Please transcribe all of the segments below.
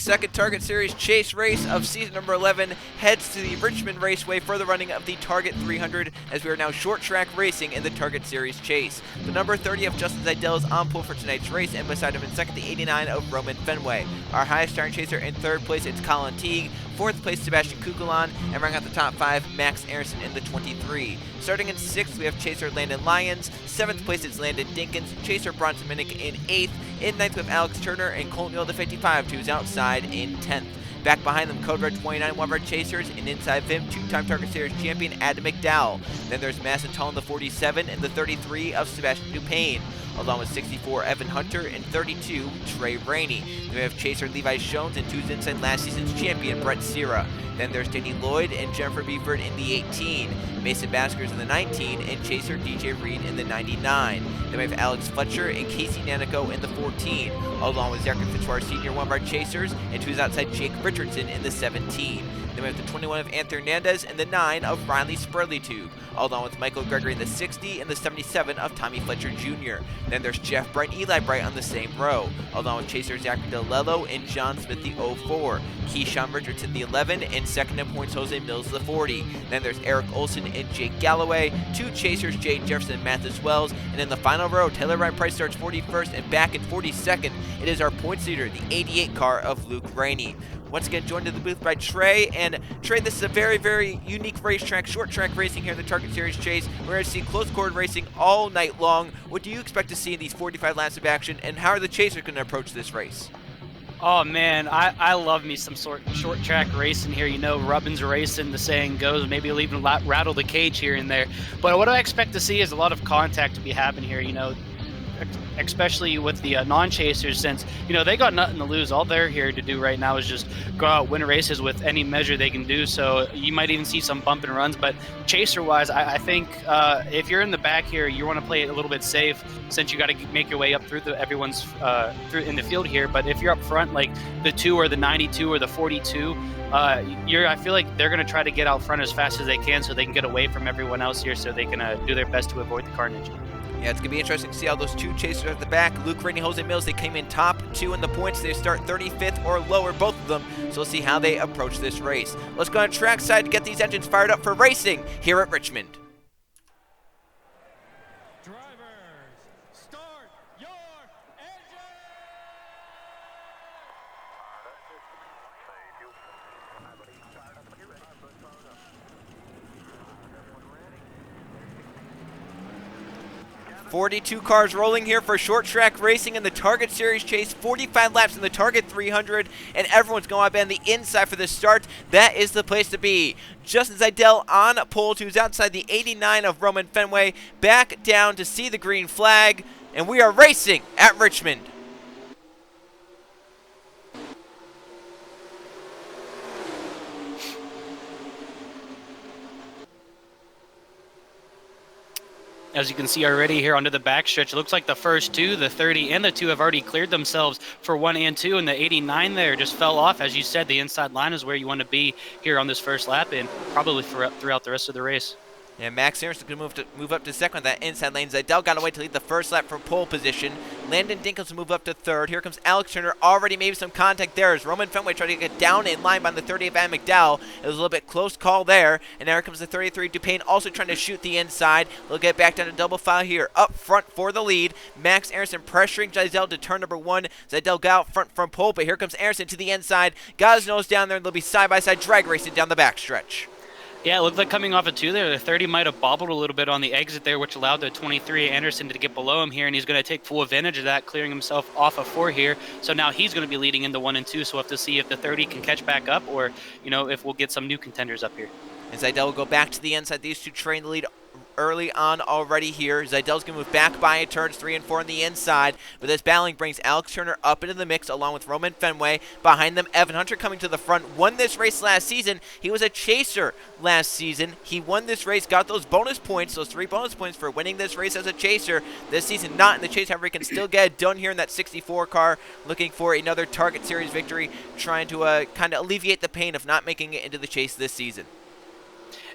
second Target Series Chase race of season number 11 heads to the Richmond Raceway for the running of the Target 300, as we are now short track racing in the Target Series Chase. The number 30 of Justin Zeidel is on pole for tonight's race, and beside him in second, the 89 of Roman Fenway. Our highest starting chaser in third place, it's Colin Teague. Fourth place, Sebastian Kukulon, and rounding out the top five, Max Aronson in the 23. Starting in sixth, we have chaser Landon Lyons. Seventh place, it's Landon Dinkins. Chaser Bronson Minnick in eighth. In ninth, we have Alex Turner and Colton Neal, the 55, who's outside in 10th. Back behind them, Code Red 29, one of our chasers, and inside of him, two-time Target Series champion Adam McDowell. Then there's Masson Tall in the 47 and the 33 of Sebastian Dupain, along with 64 Evan Hunter and 32 Trey Rainey. Then we have chaser Levi Shones and two's inside last season's champion Brett Sierra. Then there's Danny Lloyd and Jennifer Beeford in the 18, Mason Baskers in the 19, and chaser DJ Reed in the 99. Then we have Alex Fletcher and Casey Nanico in the 14, along with Zachary Fitzwater Sr., one of our chasers, and two's outside Jake Richardson in the 17. Then we have the 21 of Anthony Hernandez and the 9 of Riley Spurley-Tube, along with Michael Gregory in the 60 and the 77 of Tommy Fletcher Jr. Then there's Jeff Bright and Eli Bright on the same row, along with chaser Zachary DeLello and John Smith the 04, Keyshawn Richardson the 11, and second in points Jose Mills the 40. Then there's Eric Olson and Jake Galloway, two chasers Jay Jefferson and Mathis Wells, and in the final row, Taylor Ryan Price starts 41st, and back in 42nd, it is our points leader, the 88 car of Luke Rainey. Once again, joined in the booth by Trey. And Trey, this is a very, very unique racetrack, short track racing here in the Target Series Chase. We're going to see close quarter racing all night long. What do you expect to see in these 45 laps of action, and how are the chasers going to approach this race? Oh man, I love me some short track racing here. You know, Rubbin's racing, the saying goes. Maybe it'll even rattle the cage here and there. But what I expect to see is a lot of contact to be happening here. You know, especially with the non-chasers, since they got nothing to lose. All they're here to do right now is just go out, win races with any measure they can do. So you might even see some bump and runs. But chaser wise, I think if you're in the back here, you want to play it a little bit safe, since you got to make your way up through everyone's through in the field here. But if you're up front, like the 2 or the 92 or the 42, I feel like they're going to try to get out front as fast as they can, so they can get away from everyone else here, so they can do their best to avoid the carnage. Yeah, it's going to be interesting to see how those two chasers at the back, Luke Rainey, Jose Mills, they came in top 2 in the points. They start 35th or lower, both of them. So we'll see how they approach this race. Let's go on trackside to get these engines fired up for racing here at Richmond. Drivers, start your engine! 42 cars rolling here for short track racing in the Target Series Chase. 45 laps in the Target 300, and everyone's going up on the inside for the start. That is the place to be. Justin Zeidel on pole, who's outside the 89 of Roman Fenway, back down to see the green flag, and we are racing at Richmond. As you can see already here onto the backstretch, it looks like the first two, the 30 and the 2, have already cleared themselves for 1 and 2, and the 89 there just fell off. As you said, the inside line is where you want to be here on this first lap, and probably throughout the rest of the race. Yeah, Max Aronson can move up to second with that inside lane. Zeidel got away to lead the first lap from pole position. Landon Dinkins will move up to third. Here comes Alex Turner. Already maybe some contact there as Roman Fenway tried to get down in line by the 30 of Adam McDowell. It was a little bit close call there. And now here comes the 33 Dupain, also trying to shoot the inside. They'll get back down to double file here. Up front for the lead. Max Aronson pressuring Zeidel to turn number 1. Zeidel got out front from pole, but here comes Aronson to the inside. Got his nose down there, and they'll be side-by-side drag racing down the backstretch. Yeah, it looked like coming off a 2 there, the 30 might have bobbled a little bit on the exit there, which allowed the 23 Anderson to get below him here, and he's going to take full advantage of that, clearing himself off of 4 here. So now he's going to be leading into 1 and 2, so we'll have to see if the 30 can catch back up, or if we'll get some new contenders up here. And Zeidel will go back to the inside. These two train the lead early on already here. Zeidel's going to move back by in turns 3 and 4 on the inside, but this battling brings Alex Turner up into the mix along with Roman Fenway. Behind them, Evan Hunter coming to the front. Won this race last season. He was a chaser last season. He won this race, got those bonus points, those 3 bonus points for winning this race as a chaser. This season not in the chase, however, he can still get it done here in that 64 car, looking for another Target Series victory, trying to kind of alleviate the pain of not making it into the chase this season.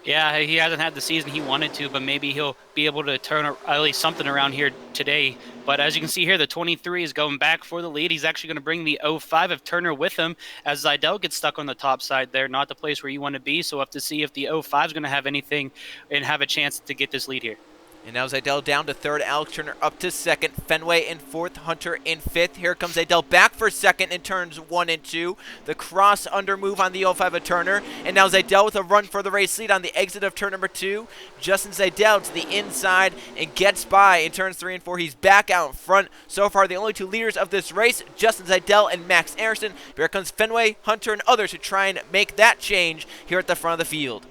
Yeah, he hasn't had the season he wanted to, but maybe he'll be able to turn at least something around here today. But as you can see here, the 23 is going back for the lead. He's actually going to bring the 05 of Turner with him as Zidell gets stuck on the top side there, not the place where you want to be. So we'll have to see if the 05 is going to have anything and have a chance to get this lead here. And now Zidell down to third, Alex Turner up to second, Fenway in fourth, Hunter in fifth. Here comes Zidell back for second in turns 1 and 2. The cross under move on the 05 of Turner. And now Zidell with a run for the race lead on the exit of turn number 2. Justin Zidell to the inside and gets by in turns 3 and 4. He's back out in front. So far, the only two leaders of this race, Justin Zidell and Max Anderson. Here comes Fenway, Hunter, and others to try and make that change here at the front of the field.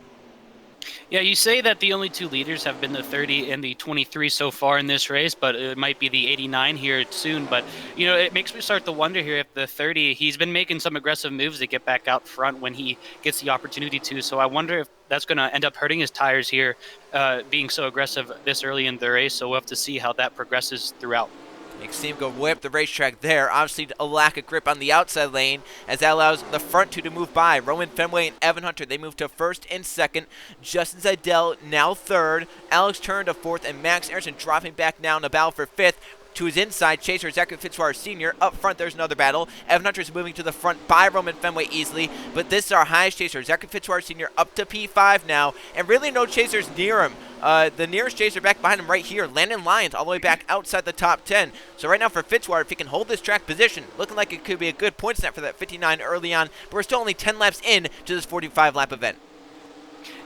Yeah, you say that the only two leaders have been the 30 and the 23 so far in this race, but it might be the 89 here soon. But, you know, it makes me start to wonder here if the 30, he's been making some aggressive moves to get back out front when he gets the opportunity to. So I wonder if that's going to end up hurting his tires here, being so aggressive this early in the race. So we'll have to see how that progresses throughout. You can see him go way up the racetrack there. Obviously, a lack of grip on the outside lane as that allows the front two to move by. Roman Fenway and Evan Hunter, they move to first and second. Justin Zidell now third. Alex Turner to fourth, and Max Anderson dropping back now in the battle for fifth. To his inside, chaser Zachary Fitzwater Sr. Up front, there's another battle. Evan Hunter is moving to the front by Roman Fenway easily, but this is our highest chaser. Zachary Fitzwater Sr. up to P5 now, and really no chasers near him. The nearest chaser back behind him right here, Landon Lyons, all the way back outside the top 10. So right now for Fitzwater, if he can hold this track position, looking like it could be a good point snap for that 59 early on, but we're still only 10 laps in to this 45-lap event.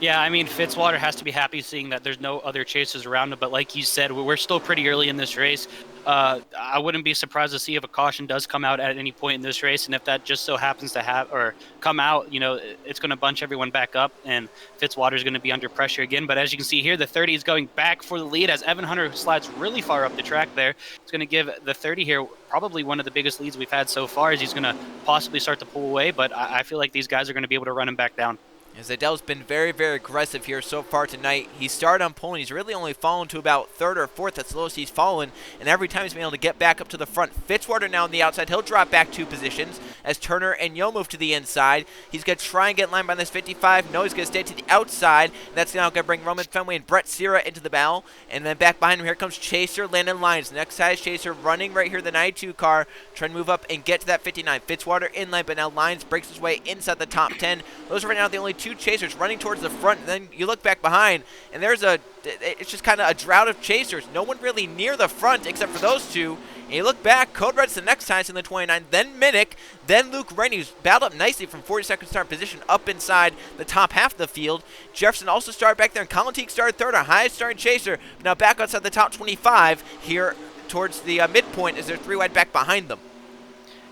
Yeah, I mean, Fitzwater has to be happy seeing that there's no other chasers around him. But like you said, we're still pretty early in this race. I wouldn't be surprised to see if a caution does come out at any point in this race. And if that just so happens to have or come out, you know, it's going to bunch everyone back up. And Fitzwater's going to be under pressure again. But as you can see here, the 30 is going back for the lead as Evan Hunter slides really far up the track there. It's going to give the 30 here probably one of the biggest leads we've had so far as he's going to possibly start to pull away. But I feel like these guys are going to be able to run him back down. Zidell's been very, very aggressive here so far tonight. He started on pole, and he's really only fallen to about third or fourth. That's the lowest he's fallen, and every time he's been able to get back up to the front. Fitzwater now on the outside. He'll drop back 2 positions as Turner and Yo move to the inside. He's going to try and get in line by this 55. No, he's going to stay to the outside. That's now going to bring Roman Fenway and Brett Sierra into the battle. And then back behind him, here comes Chaser Landon Lyons. Next highest chaser running right here, the 92 car, trying to move up and get to that 59. Fitzwater in line, but now Lyons breaks his way inside the top 10. Those are right now the only 2 chasers running towards the front, and then you look back behind, and it's just kind of a drought of chasers. No one really near the front except for those 2. And you look back, Code Red's the next highest in the 29, then Minnick, then Luke Rennie, who's battled up nicely from 42nd start position up inside the top half of the field. Jefferson also started back there, and Colin Teague started third, our highest starting chaser, but now back outside the top 25 here towards the midpoint as they're 3 wide back behind them.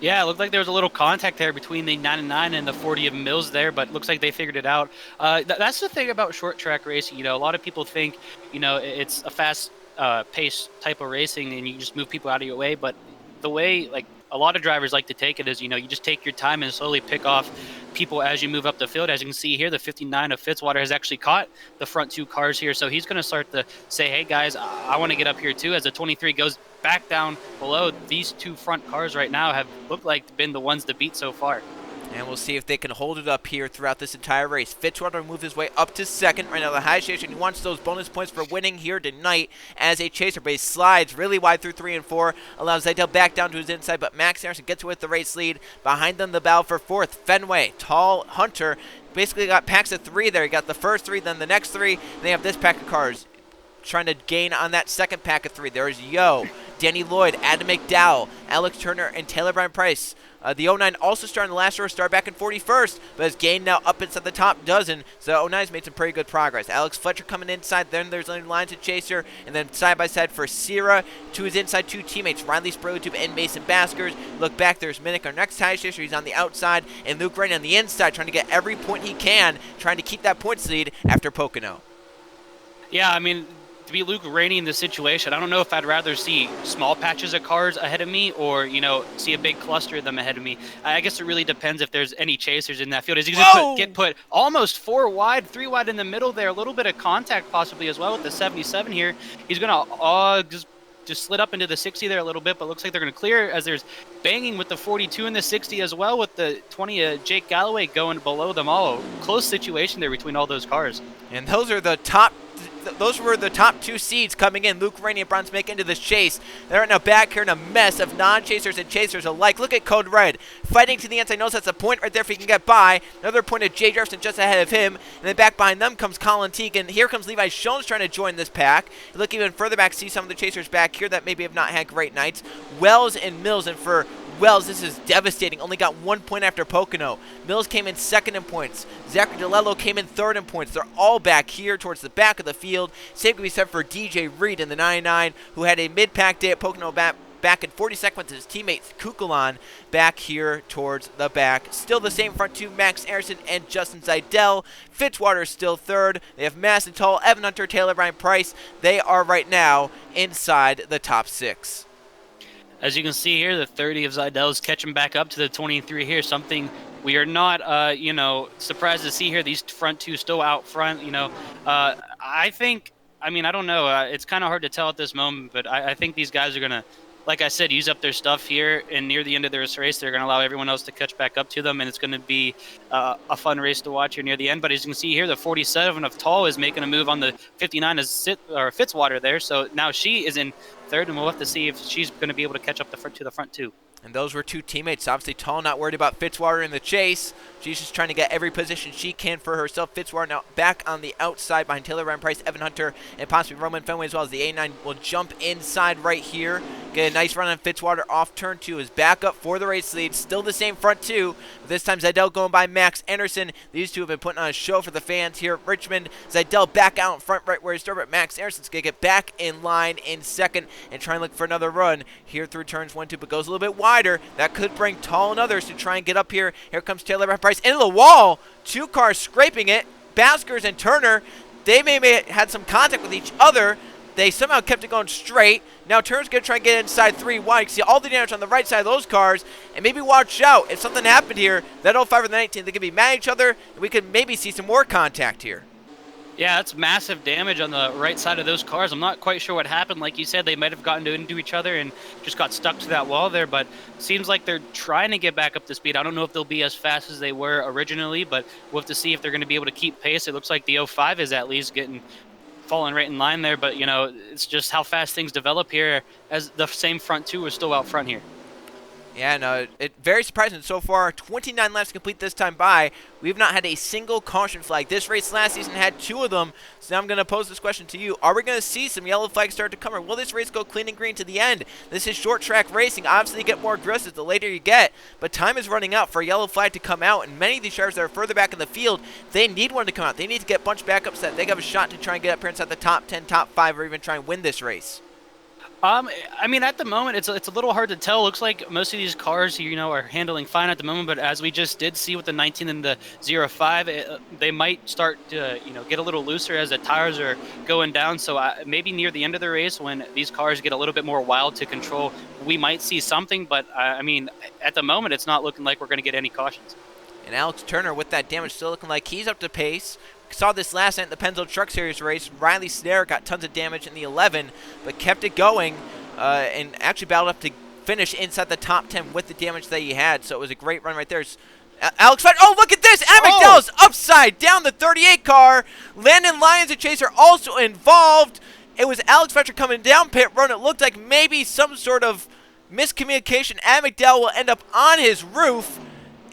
Yeah, it looked like there was a little contact there between the 99 and the 40 of Mills there, but it looks like they figured it out. That's the thing about short track racing. You know, a lot of people think, you know, it's a fast pace type of racing and you just move people out of your way. But the way, like, a lot of drivers like to take it is, you know, you just take your time and slowly pick off people as you move up the field. As you can see here, the 59 of Fitzwater has actually caught the front 2 cars here. So he's going to start to say, hey, guys, I want to get up here too. As the 23 goes back down below, these 2 front cars right now have looked like been the ones to beat so far. And we'll see if they can hold it up here throughout this entire race. Fitzwater moves his way up to second. Right now, the highest chaser. He wants those bonus points for winning here tonight as a chaser. But he slides really wide through 3 and 4. Allows Zidell back down to his inside. But Max Anderson gets with the race lead. Behind them, the battle for fourth. Fenway, Tall, Hunter. Basically got packs of 3 there. He got the first 3, then the next 3. And they have this pack of cars trying to gain on that second pack of 3. There's Yo, Danny Lloyd, Adam McDowell, Alex Turner, and Taylor Bryan Price. The 09 also starting the last row, start back in 41st, but has gained now up inside the top dozen. So the 09's made some pretty good progress. Alex Fletcher coming inside, then there's Landon Lyons to Chaser, and then side by side for Sierra. To his inside 2 teammates, Riley Spraytube and Mason Baskers. Look back, there's Minnick, our next highest chaser. He's on the outside, and Luke Rennie on the inside, trying to get every point he can, trying to keep that points lead after Pocono. Yeah, I mean, to be Luke Rainey in this situation, I don't know if I'd rather see small patches of cars ahead of me or, you know, see a big cluster of them ahead of me. I guess it really depends if there's any chasers in that field. As he's going to get put almost 4 wide, 3 wide in the middle there. A little bit of contact possibly as well with the 77 here. He's going to just just slid up into the 60 there a little bit, but looks like they're going to clear as there's banging with the 42 and the 60 as well, with the 20 Jake Galloway going below them all. Close situation there between all those cars. And those are the top. Those were the top 2 seeds coming in. Luke Rainey and Bronze make into this chase. They're right now back here in a mess of non-chasers and chasers alike. Look at Code Red fighting to the inside. Knows that's a point right there if he can get by. Another point of Jay Jefferson just ahead of him. And then back behind them comes Colin Teague. And here comes Levi Shones trying to join this pack. You look even further back, see some of the chasers back here that maybe have not had great nights. Wells and Mills. And for Wells, this is devastating. Only got 1 point after Pocono. Mills came in second in points. Zachary DeLello came in third in points. They're all back here towards the back of the field. Same can be said for DJ Reed in the 99, who had a mid-pack day at Pocono back in 42nd with his teammate Kukulon back here towards the back. Still the same front 2, Max Anderson and Justin Zidell. Fitzwater is still third. They have Mass and Tall, Evan Hunter, Taylor Ryan Price. They are right now inside the top 6. As you can see here, the 30 of Zidell is catching back up to the 23 here. Something we are not, surprised to see here. These front 2 still out front. I think, I don't know. It's kind of hard to tell at this moment, but I think these guys are going to, like I said, use up their stuff here, and near the end of this race, they're going to allow everyone else to catch back up to them, and it's going to be a fun race to watch here near the end. But as you can see here, the 47 of Tall is making a move on the 59 as Fitzwater there, so now she is in third, and we'll have to see if she's going to be able to catch up to the front 2. And those were 2 teammates. Obviously, Tall not worried about Fitzwater in the chase. She's just trying to get every position she can for herself. Fitzwater now back on the outside behind Taylor Ryan Price, Evan Hunter, and possibly Roman Fenway as well, as the A9 will jump inside right here. Get a nice run on Fitzwater off turn 2. Is back up for the race lead. Still the same front 2. This time Zidell going by Max Anderson. These 2 have been putting on a show for the fans here at Richmond. Zidell back out in front right where he started, but Max Anderson's going to get back in line in second and try and look for another run here through turns 1, 2, but goes a little bit wider. That could bring Tall and others to try and get up here. Here comes Taylor Ryan Price into the wall. 2 cars scraping it. Baskers and Turner, they may have had some contact with each other. They somehow kept it going straight. Now Turner's going to try and get inside 3 wide. You can see all the damage on the right side of those cars. And maybe watch out. If something happened here, that 05 and the 19, they could be mad at each other. And we could maybe see some more contact here. Yeah, that's massive damage on the right side of those cars. I'm not quite sure what happened. Like you said, they might have gotten into each other and just got stuck to that wall there, but seems like they're trying to get back up to speed. I don't know if they'll be as fast as they were originally, but we'll have to see if they're going to be able to keep pace. It looks like the 05 is at least falling right in line there, but it's just how fast things develop here as the same front 2 is still out front here. Yeah, no, it's very surprising so far. 29 laps to complete this time by. We've not had a single caution flag. This race last season had 2 of them. So now I'm going to pose this question to you. Are we going to see some yellow flags start to come, or will this race go clean and green to the end? This is short track racing. Obviously, you get more aggressive the later you get, but time is running out for a yellow flag to come out, and many of these drivers that are further back in the field, they need one to come out. They need to get bunch backups that they have a shot to try and get up here inside the top 10, top 5, or even try and win this race. At the moment, it's a little hard to tell. Looks like most of these cars, are handling fine at the moment. But as we just did see with the 19 and the 05, they might start to, get a little looser as the tires are going down. So maybe near the end of the race, when these cars get a little bit more wild to control, we might see something. But at the moment, it's not looking like we're going to get any cautions. And Alex Turner, with that damage, still looking like he's up to pace. Saw this last night in the Pennzoil Truck Series race. Riley Snare got tons of damage in the 11, but kept it going and actually battled up to finish inside the top 10 with the damage that he had. So it was a great run right there. Alex Fletcher. Oh, look at this. Adam McDowell's upside down the 38 car. Landon Lyons, a chaser, also involved. It was Alex Fletcher coming down pit road. It looked like maybe some sort of miscommunication. Adam McDowell will end up on his roof.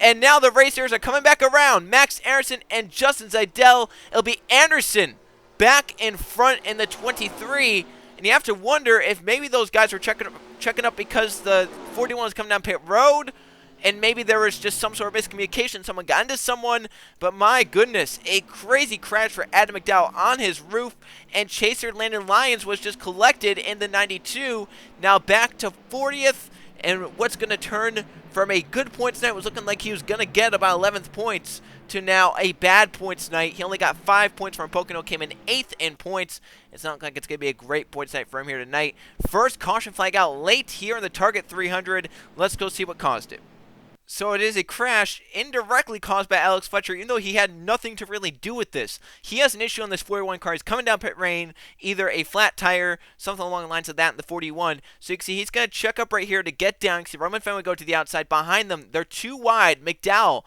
And now the racers are coming back around. Max Anderson and Justin Zidell. It'll be Anderson back in front in the 23. And you have to wonder if maybe those guys were checking up because the 41 was coming down pit road. And maybe there was just some sort of miscommunication. Someone got into someone. But my goodness, a crazy crash for Adam McDowell on his roof. And chaser Landon Lyons was just collected in the 92. Now back to 40th. And what's going to turn from a good points night was looking like he was going to get about 11th points to now a bad points night. He only got 5 points from Pocono, came in 8th in points. It's not like it's going to be a great points night for him here tonight. First caution flag out late here in the Target 300. Let's go see what caused it. So it is a crash indirectly caused by Alex Fletcher, even though he had nothing to really do with this. He has an issue on this 41 car. He's coming down pit lane, either a flat tire, something along the lines of that in the 41. So you can see he's going to check up right here to get down. You can see Roman Fenn would go to the outside. Behind them, they're too wide. McDowell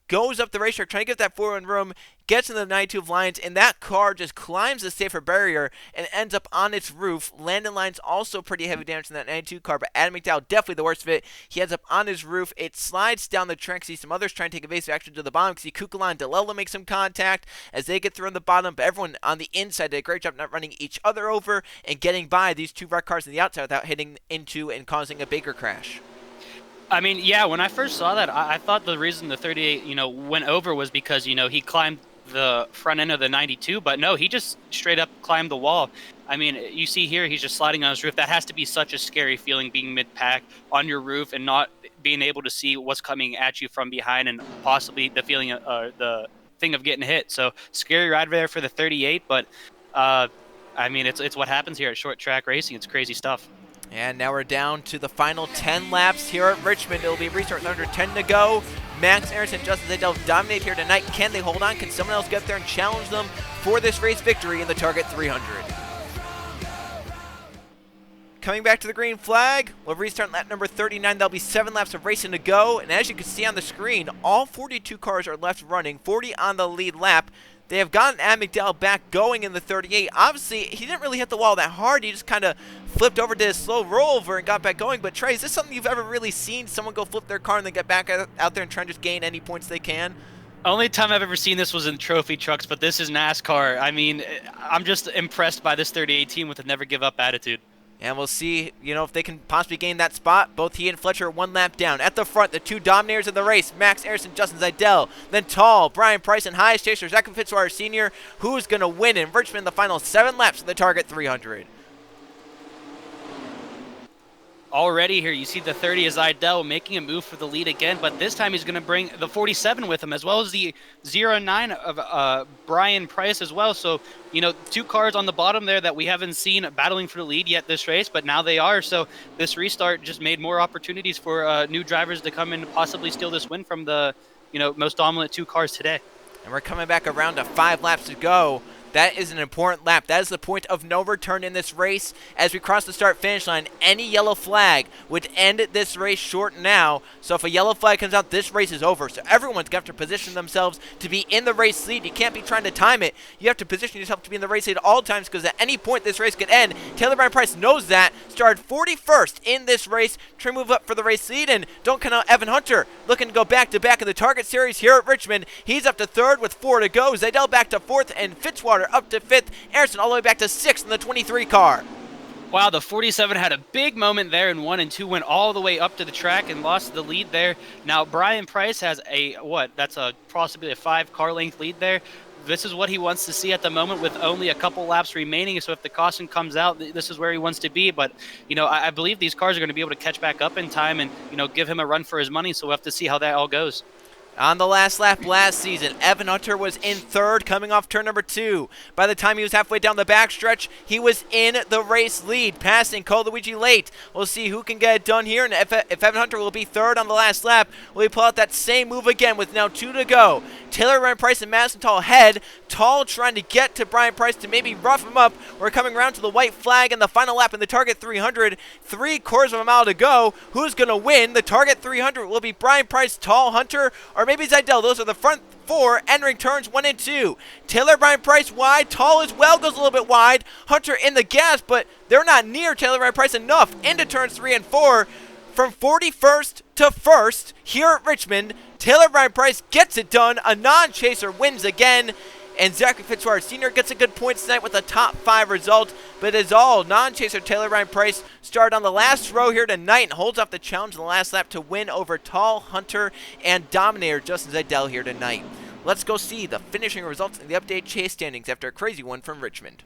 goes up the racetrack trying to get that 41 room, gets in the 92 of Lions, and that car just climbs the safer barrier and ends up on its roof. Landon Lyons also pretty heavy damage in that 92 car, but Adam McDowell definitely the worst of it. He ends up on his roof. It slides down the track. See some others trying to take evasive action to the bottom. See Kukala and Delela make some contact as they get through on the bottom, but everyone on the inside did a great job not running each other over and getting by these two red cars on the outside without hitting into and causing a bigger crash. I mean, yeah, when I first saw that, I thought the reason the 38, went over was because, he climbed the front end of the 92, but no, he just straight up climbed the wall. I mean, you see here, he's just sliding on his roof. That has to be such a scary feeling, being mid-pack on your roof and not being able to see what's coming at you from behind, and possibly the feeling, the thing of getting hit. So scary ride there for the 38, but I mean, it's what happens here at short track racing. It's crazy stuff. And now we're down to the final 10 laps here at Richmond. It'll be a restart with under 10 to go. Max Aronson and Justin Zaydell dominate here tonight. Can they hold on? Can someone else get there and challenge them for this race victory in the Target 300? Coming back to the green flag, we'll restart lap number 39. There'll be 7 laps of racing to go. And as you can see on the screen, all 42 cars are left running, 40 on the lead lap. They have gotten Adam McDowell back going in the 38. Obviously, he didn't really hit the wall that hard. He just kind of flipped over, did a slow rollover, and got back going. But Trey, is this something you've ever really seen? Someone go flip their car and then get back out there and try and just gain any points they can? Only time I've ever seen this was in trophy trucks, but this is NASCAR. I mean, I'm just impressed by this 38 team with a never give up attitude. And we'll see, if they can possibly gain that spot. Both he and Fletcher are 1 lap down. At the front, the 2 dominators of the race, Max Aronson, Justin Zaydell. Then Tall, Brian Price, and highest chaser, Zach Fitzwater Sr., who's going to win in Richmond in the final 7 laps of the Target 300. Already here, you see the 30 is Zaydell making a move for the lead again, but this time he's going to bring the 47 with him, as well as the 09 of Brian Price as well. So, 2 cars on the bottom there that we haven't seen battling for the lead yet this race, but now they are. So this restart just made more opportunities for new drivers to come in and possibly steal this win from the, most dominant 2 cars today. And we're coming back around to 5 laps to go. That is an important lap. That is the point of no return in this race. As we cross the start-finish line, any yellow flag would end this race short now. So if a yellow flag comes out, this race is over. So everyone's going to have to position themselves to be in the race lead. You can't be trying to time it. You have to position yourself to be in the race lead at all times, because at any point this race could end. Taylor Brian Price knows that. Started 41st in this race. Try to move up for the race lead. And don't count out Evan Hunter, looking to go back-to-back in the Target Series here at Richmond. He's up to 3rd with 4 to go. Zaydell back to 4th, and Fitzwater up to 5th. Aronson all the way back to 6th in the 23 car. Wow, the 47 had a big moment there in 1 and 2, went all the way up to the track and lost the lead there. Now, Brian Price has that's possibly a 5-car length lead there. This is what he wants to see at the moment with only a couple laps remaining. So if the caution comes out, this is where he wants to be. But, I believe these cars are going to be able to catch back up in time and, give him a run for his money. So we'll have to see how that all goes. On the last lap last season, Evan Hunter was in 3rd coming off turn number 2. By the time he was halfway down the backstretch, he was in the race lead, passing Cole Luigi late. We'll see who can get it done here, and if Evan Hunter will be 3rd on the last lap, will he pull out that same move again with now 2 to go. Taylor Brian Price and Madison Tall ahead. Tall trying to get to Brian Price to maybe rough him up. We're coming around to the white flag in the final lap in the Target 300. 3/4 of a mile to go. Who's going to win? The Target 300 will be Brian Price, Tall, Hunter, or maybe Zaydell. Those are the front 4 entering turns 1 and 2. Taylor Brian Price wide. Tall as well goes a little bit wide. Hunter in the gas, but they're not near Taylor Brian Price enough into turns 3 and 4. From 41st to 1st here at Richmond, Taylor Brian Price gets it done. A non-chaser wins again. And Zachary Fitzwater Sr. gets a good point tonight with a top 5 result. But as all, non-chaser Taylor Brian Price started on the last row here tonight and holds off the challenge in the last lap to win over Tall, Hunter, and Dominator Justin Zaydell here tonight. Let's go see the finishing results in the updated chase standings after a crazy one from Richmond.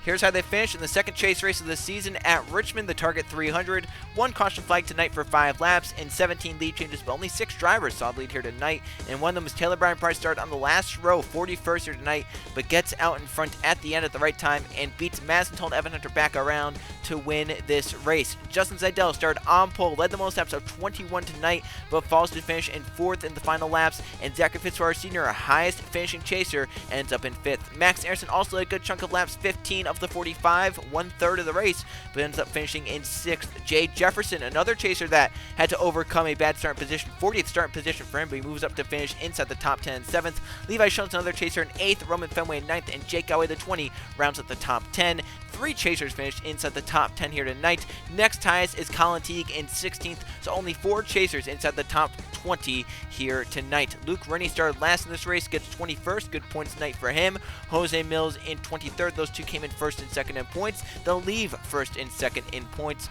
Here's how they finished in the second chase race of the season at Richmond, the Target 300. 1 caution flag tonight for 5 laps and 17 lead changes, but only 6 drivers saw the lead here tonight. And one of them was Taylor Brian Price, started on the last row, 41st here tonight, but gets out in front at the end at the right time and beats Madison Toll and Evan Hunter back around to win this race. Justin Seidel started on pole, led the most laps of 21 tonight, but falls to finish in 4th in the final laps, and Zachary Fitzwater Sr., our highest finishing chaser, ends up in 5th. Max Anderson also had a good chunk of laps, 15 of the 45, 1/3 of the race, but ends up finishing in 6th. Jay Jefferson, another chaser that had to overcome a bad starting position, 40th starting position for him, but he moves up to finish inside the top 10 in 7th. Levi Schultz, another chaser in 8th, Roman Fenway in 9th, and Jake Galway, the 20, rounds at the top 10. 3 chasers finished inside the top 10 here tonight. Next highest is Colin Teague in 16th, so only 4 chasers inside the top 20 here tonight. Luke Rennie started last in this race, gets 21st, good points tonight for him. Jose Mills in 23rd, those two came in 1st and 2nd in points. They'll leave 1st and 2nd in points.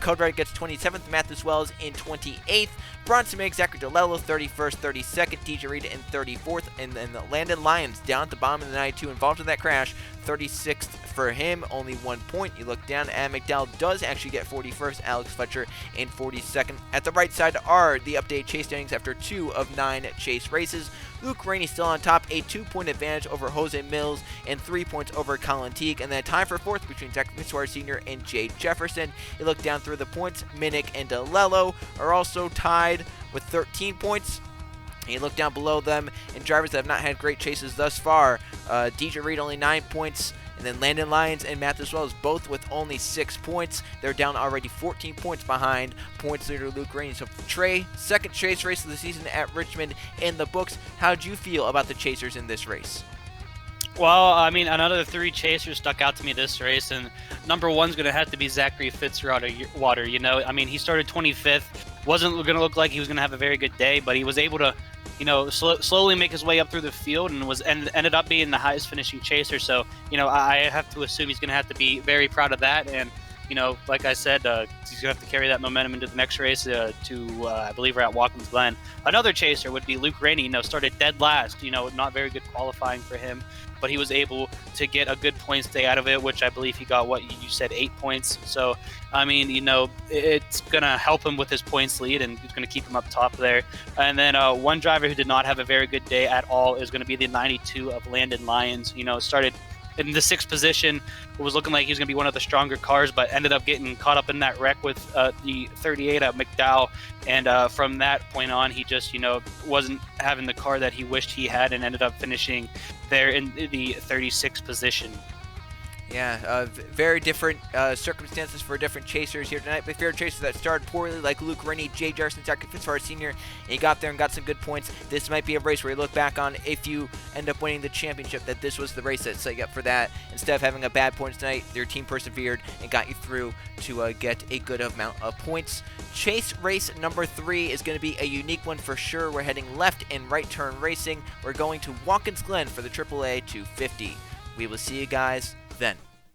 Code Red gets 27th, Matheus Wells in 28th. Bronson Miggs, Zachary DeLello 31st, 32nd, DJ Reed in 34th, and then Landon Lyons down at the bottom of the 92, involved in that crash, 36th for him, only 1 point. You look down, Adam McDowell does actually get 41st, Alex Fletcher in 42nd. At the right side are the updated chase standings after 2 of 9 chase races. Luke Rainey still on top, a 2-point advantage over Jose Mills and 3 points over Colin Teague, and then a tie for 4th between Zachary Fitzwater Sr. and Jay Jefferson. You look down through the points, Minnick and DeLello are also tied with 13 points. And you look down below them, and drivers that have not had great chases thus far, DJ Reed only 9 points, and then Landon Lyons and Matheus Wells both with only 6 points. They're down already 14 points behind points leader Luke Rainey. So Trey, second chase race of the season at Richmond in the books. How'd you feel about the chasers in this race? Well, I mean, another 3 chasers stuck out to me this race, and number 1's going to have to be Zachary Fitzwater. You know, I mean, he started 25th. Wasn't going to look like he was going to have a very good day, but he was able to, you know, slowly make his way up through the field and ended up being the highest finishing chaser. So, you know, I have to assume he's going to have to be very proud of that. And, you know, like I said, he's going to have to carry that momentum into the next race I believe we're at Watkins Glen. Another chaser would be Luke Rainey. You know, started dead last, you know, not very good qualifying for him, but he was able to get a good points day out of it, which I believe he got, what you said, 8 points. So, I mean, you know, it's going to help him with his points lead, and it's going to keep him up top there. And then one driver who did not have a very good day at all is going to be the 92 of Landon Lyons. You know, started in the 6th position. It was looking like he was going to be one of the stronger cars, but ended up getting caught up in that wreck with the 38 at McDowell. And from that point on, he just, you know, wasn't having the car that he wished he had, and ended up finishing there in the 36th position. Yeah, very different circumstances for different chasers here tonight. But favorite chasers that started poorly, like Luke Rennie, Jay Jefferson, Zachary Fitzwater Sr., and he got there and got some good points. This might be a race where you look back on, if you end up winning the championship, that this was the race that set you up for that. Instead of having a bad points tonight, your team persevered and got you through to get a good amount of points. Chase race number 3 is going to be a unique one for sure. We're heading left and right turn racing. We're going to Watkins Glen for the AAA 250. We will see you guys then.